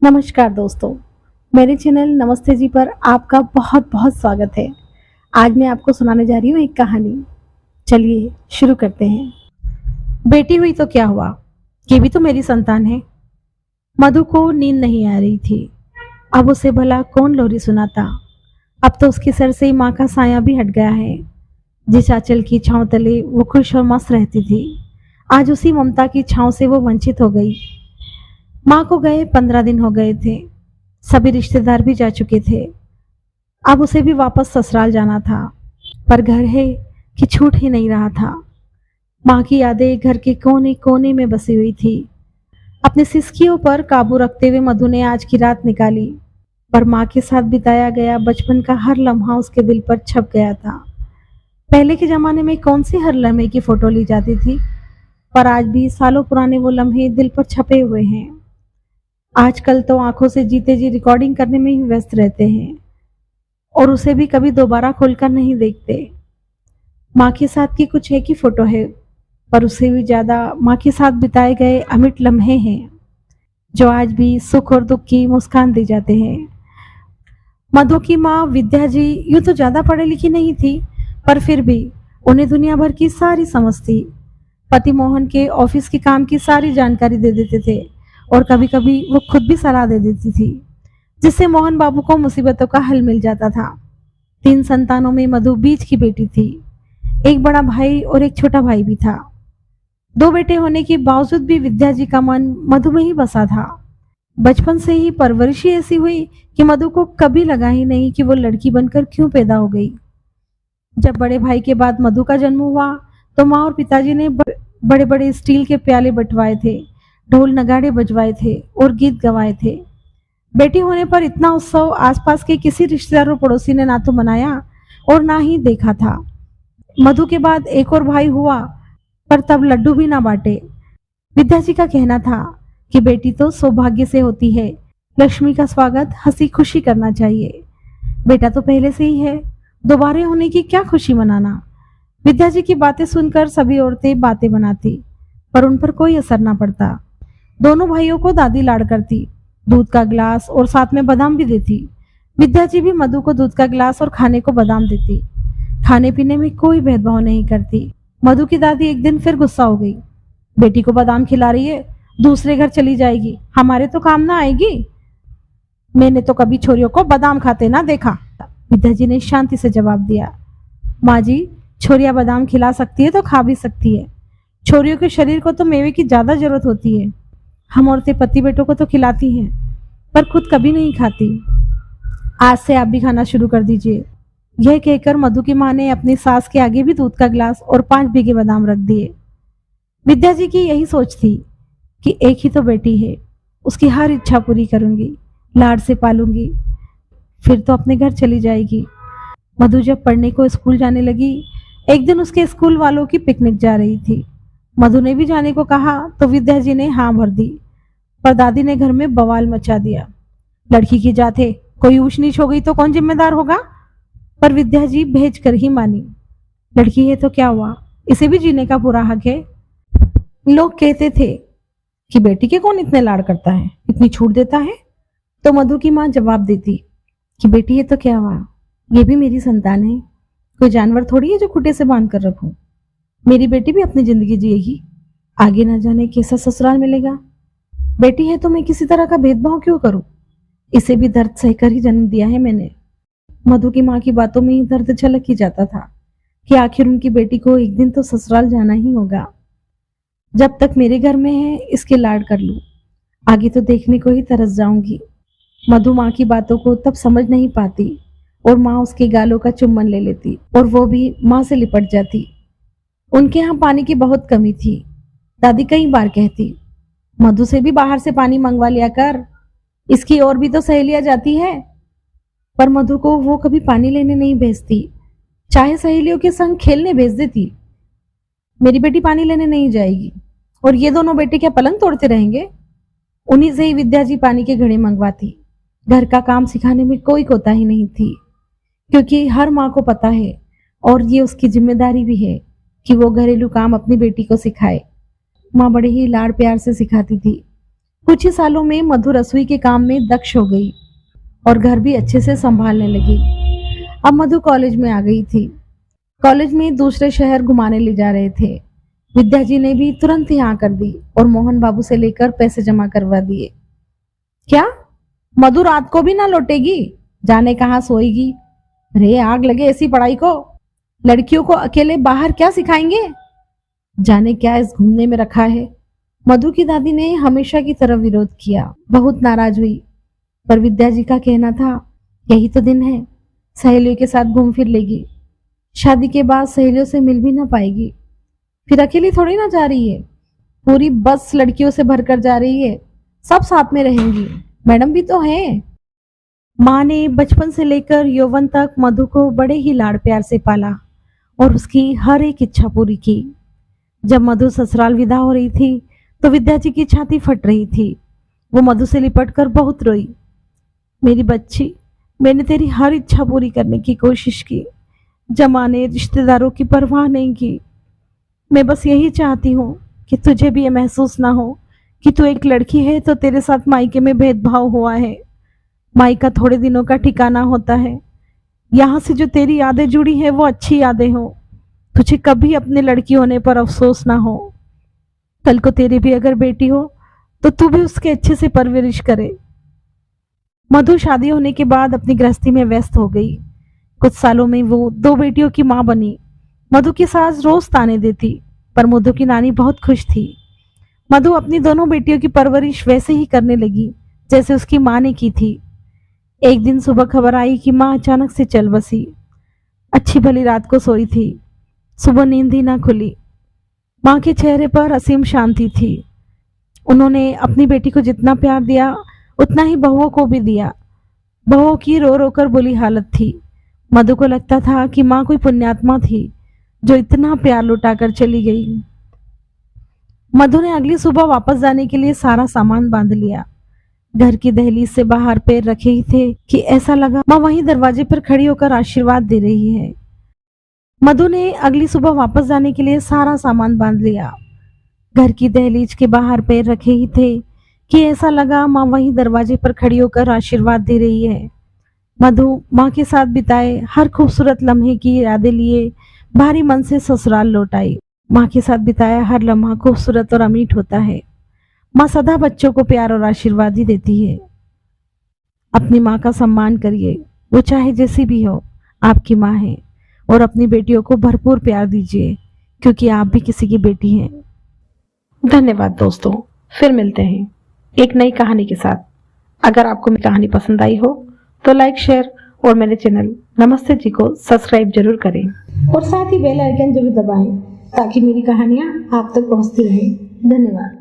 नमस्कार दोस्तों, मेरे चैनल नमस्ते जी पर आपका बहुत बहुत स्वागत है। आज मैं आपको सुनाने जा रही हूँ एक कहानी। चलिए शुरू करते हैं। बेटी हुई तो क्या हुआ, ये भी तो मेरी संतान है। मधु को नींद नहीं आ रही थी। अब उसे भला कौन लोरी सुनाता। अब तो उसके सर से माँ का साया भी हट गया है। जिस आंचल की छांव तले वो खुश और मस्त रहती थी, आज उसी ममता की छांव से वो वंचित हो गई। माँ को गए 15 दिन हो गए थे। सभी रिश्तेदार भी जा चुके थे। अब उसे भी वापस ससुराल जाना था, पर घर है कि छूट ही नहीं रहा था। माँ की यादें घर के कोने कोने में बसी हुई थी। अपनी सिसकियों पर काबू रखते हुए मधु ने आज की रात निकाली, पर माँ के साथ बिताया गया बचपन का हर लम्हा उसके दिल पर छप गया था। पहले के जमाने में कौन सी हर लम्हे की फोटो ली जाती थी, पर आज भी सालों पुराने वो लम्हे दिल पर छपे हुए हैं। आजकल तो आंखों से जीते जी रिकॉर्डिंग करने में ही व्यस्त रहते हैं और उसे भी कभी दोबारा खोलकर नहीं देखते। माँ के साथ की कुछ एक ही फोटो है, पर उससे भी ज्यादा माँ के साथ बिताए गए अमिट लम्हे हैं, जो आज भी सुख और दुख की मुस्कान दे जाते हैं। मधु की माँ विद्या जी यूं तो ज्यादा पढ़ी लिखी नहीं थी, पर फिर भी उन्हें दुनिया भर की सारी समझ थी। पति मोहन के ऑफिस के काम की सारी जानकारी दे देते थे और कभी कभी वो खुद भी सलाह दे देती थी, जिससे मोहन बाबू को मुसीबतों का हल मिल जाता था। 3 संतानों में मधु बीच की बेटी थी। एक बड़ा भाई और एक छोटा भाई भी था। 2 बेटे होने के बावजूद भी विद्या जी का मन मधु में ही बसा था। बचपन से ही परवरिश ही ऐसी हुई कि मधु को कभी लगा ही नहीं कि वो लड़की बनकर क्यों पैदा हो गई। जब बड़े भाई के बाद मधु का जन्म हुआ, तो माँ और पिताजी ने बड़े बड़े स्टील के प्याले बंटवाए थे, ढोल नगाड़े बजवाए थे और गीत गवाए थे। बेटी होने पर इतना उत्सव आसपास के किसी रिश्तेदार और पड़ोसी ने ना तो मनाया और ना ही देखा था। मधु के बाद एक और भाई हुआ, पर तब लड्डू भी ना बांटे। विद्या जी का कहना था कि बेटी तो सौभाग्य से होती है, लक्ष्मी का स्वागत हंसी खुशी करना चाहिए। बेटा तो पहले से ही है, दोबारा होने की क्या खुशी मनाना। विद्या जी की बातें सुनकर सभी औरतें बातें बनाती, पर उन पर कोई असर ना पड़ता। दोनों भाइयों को दादी लाड़ करती, दूध का गिलास और साथ में बादाम भी देती। विद्या जी भी मधु को दूध का गिलास और खाने को बादाम देती। खाने पीने में कोई भेदभाव नहीं करती। मधु की दादी एक दिन फिर गुस्सा हो गई। बेटी को बादाम खिला रही है, दूसरे घर चली जाएगी, हमारे तो काम ना आएगी। मैंने तो कभी छोरियों को बादाम खाते ना देखा। विद्या जी ने शांति से जवाब दिया, माँ जी, छोरियां बादाम खिला सकती है तो खा भी सकती है। छोरियों के शरीर को तो मेवे की ज्यादा जरूरत होती है। हम औरतें पति बेटों को तो खिलाती हैं, पर खुद कभी नहीं खाती। आज से आप भी खाना शुरू कर दीजिए। यह कहकर मधु की माँ ने अपनी सास के आगे भी दूध का गिलास और 5 भीगे बादाम रख दिए। विद्या जी की यही सोच थी कि एक ही तो बेटी है, उसकी हर इच्छा पूरी करूंगी, लाड से पालूंगी, फिर तो अपने घर चली जाएगी। मधु जब पढ़ने को स्कूल जाने लगी, एक दिन उसके स्कूल वालों की पिकनिक जा रही थी। मधु ने भी जाने को कहा तो विद्या जी ने हाँ भर दी, पर दादी ने घर में बवाल मचा दिया। लड़की की जात है, कोई ऊंच नीच हो गई तो कौन जिम्मेदार होगा। पर विद्या जी भेज कर ही मानी। लड़की है तो क्या हुआ, इसे भी जीने का पूरा हक है। लोग कहते थे कि बेटी के कौन इतने लाड़ करता है, इतनी छूट देता है। तो मधु की माँ जवाब देती कि बेटी है तो क्या हुआ, ये भी मेरी संतान है, कोई जानवर थोड़ी है जो खूंटे से बांध कर रखूं। मेरी बेटी भी अपनी जिंदगी जिएगी, आगे ना जाने कैसा ससुराल मिलेगा। बेटी है तो मैं किसी तरह का भेदभाव क्यों करूं, इसे भी दर्द सहकर ही जन्म दिया है मैंने। मधु की माँ की बातों में ही दर्द झलक ही जाता था कि आखिर उनकी बेटी को एक दिन तो ससुराल जाना ही होगा। जब तक मेरे घर में है इसके लाड कर लूं, आगे तो देखने को ही तरस जाऊंगी। मधु माँ की बातों को तब समझ नहीं पाती और माँ उसके गालों का चुम्बन ले लेती और वो भी माँ से लिपट जाती। उनके यहाँ पानी की बहुत कमी थी। दादी कई बार कहती, मधु से भी बाहर से पानी मंगवा लिया कर, इसकी और भी तो सहेलियां जाती है। पर मधु को वो कभी पानी लेने नहीं भेजती, चाहे सहेलियों के संग खेलने भेज देती। मेरी बेटी पानी लेने नहीं जाएगी और ये दोनों बेटे क्या पलंग तोड़ते रहेंगे। उन्हीं से ही विद्या जी पानी के घड़े मंगवाती। घर का काम सिखाने में कोई कोताही नहीं थी, क्योंकि हर माँ को पता है और ये उसकी जिम्मेदारी भी है कि वो घरेलू काम अपनी बेटी को सिखाए। माँ बड़े ही लाड़ प्यार से सिखाती थी। कुछ ही सालों में मधु रसोई के काम में दक्ष हो गई और घर भी अच्छे से संभालने लगी। अब मधु कॉलेज में आ गई थी। कॉलेज में दूसरे शहर घुमाने ले जा रहे थे। विद्या जी ने भी तुरंत ही हाँ कर दी और मोहन बाबू से लेकर पैसे जमा करवा दिए। क्या मधु रात को भी ना लौटेगी? जाने कहाँ सोएगी? अरे आग लगे ऐसी पढ़ाई को। लड़कियों को अकेले बाहर क्या सिखाएंगे? जाने क्या इस घूमने में रखा है। मधु की दादी ने हमेशा की तरह विरोध किया, बहुत नाराज हुई। पर विद्या जी का कहना था, यही तो दिन है, सहेलियों के साथ घूम फिर लेगी। शादी के बाद सहेलियों से मिल भी ना पाएगी। फिर अकेली थोड़ी ना जा रही है, पूरी बस लड़कियों से भरकर जा रही है। सब साथ में रहेंगी, मैडम भी तो है। माँ ने बचपन से लेकर यौवन तक मधु को बड़े ही लाड़ प्यार से पाला और उसकी हर एक इच्छा पूरी की। जब मधु ससुराल विदा हो रही थी तो विद्या जी की छाती फट रही थी। वो मधु से लिपटकर बहुत रोई। मेरी बच्ची, मैंने तेरी हर इच्छा पूरी करने की कोशिश की, जमाने रिश्तेदारों की परवाह नहीं की। मैं बस यही चाहती हूँ कि तुझे भी ये महसूस ना हो कि तू एक लड़की है तो तेरे साथ मायके में भेदभाव हुआ है। मायका थोड़े दिनों का ठिकाना होता है। यहाँ से जो तेरी यादें जुड़ी है वो अच्छी यादें हो। तुझे कभी अपने लड़की होने पर अफसोस ना हो। कल को तेरी भी अगर बेटी हो तो तू भी उसके अच्छे से परवरिश करे। मधु शादी होने के बाद अपनी गृहस्थी में व्यस्त हो गई। कुछ सालों में वो 2 बेटियों की मां बनी। मधु की सास रोज ताने देती, पर मधु की नानी बहुत खुश थी। मधु अपनी दोनों बेटियों की परवरिश वैसे ही करने लगी जैसे उसकी मां ने की थी। एक दिन सुबह खबर आई कि मां अचानक से चल बसी। अच्छी भली रात को सोई थी, सुबह नींद ही ना खुली। मां के चेहरे पर असीम शांति थी। उन्होंने अपनी बेटी को जितना प्यार दिया उतना ही बहुओं को भी दिया। बहुओं की रो रो कर बुरी हालत थी। मधु को लगता था कि मां कोई पुण्यात्मा थी जो इतना प्यार लुटाकर चली गई। मधु ने अगली सुबह वापस जाने के लिए सारा सामान बांध लिया। घर की दहलीज से बाहर पैर रखे ही थे कि ऐसा लगा मां वहीं दरवाजे पर खड़ी होकर आशीर्वाद दे रही है। मधु ने अगली सुबह वापस जाने के लिए सारा सामान बांध लिया। घर की दहलीज के बाहर पैर रखे ही थे कि ऐसा लगा मां वहीं दरवाजे पर खड़ी होकर आशीर्वाद दे रही है। मधु मां के साथ बिताए हर खूबसूरत लम्हे की यादें लिए भारी मन से ससुराल लौट आई। मां के साथ बिताया हर लम्हा खूबसूरत और अमीठ होता है। मां सदा बच्चों को प्यार और आशीर्वाद ही देती है। अपनी मां का सम्मान करिए, वो चाहे जैसी भी हो, आपकी मां है। और अपनी बेटियों को भरपूर प्यार दीजिए, क्योंकि आप भी किसी की बेटी हैं। धन्यवाद दोस्तों, फिर मिलते हैं एक नई कहानी के साथ। अगर आपको मेरी कहानी पसंद आई हो तो लाइक, शेयर और मेरे चैनल नमस्ते जी को सब्सक्राइब जरूर करें और साथ ही बेल आइकन जरूर दबाएं ताकि मेरी कहानियां आप तक पहुंचती रहें। धन्यवाद।